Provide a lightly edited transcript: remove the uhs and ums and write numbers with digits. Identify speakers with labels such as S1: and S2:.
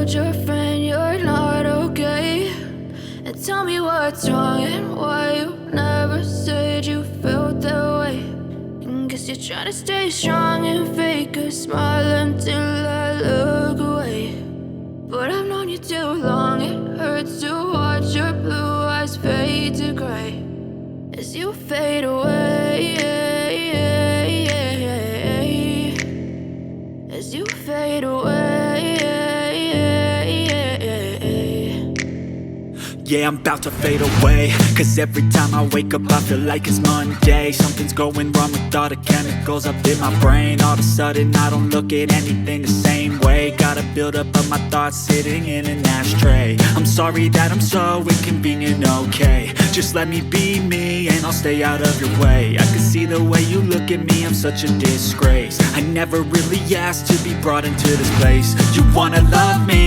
S1: told your friend you're not okay, and tell me what's wrong and why you never said you felt that way. And guess you're trying to stay strong and fake a smile until I look away. But I've known you too long, it hurts to watch your blue eyes fade to gray as you fade away, as you fade away.
S2: Yeah, I'm about to fade away, cause every time I wake up I feel like it's Monday. Something's going wrong with all the chemicals up in my brain. All of a sudden I don't look at anything the same way. Got a buildup of my thoughts sitting in an ashtray. I'm sorry that I'm so inconvenient, okay. Just let me be me and I'll stay out of your way. I can see the way you look at me, I'm such a disgrace. I never really asked to be brought into this place. You wanna love me,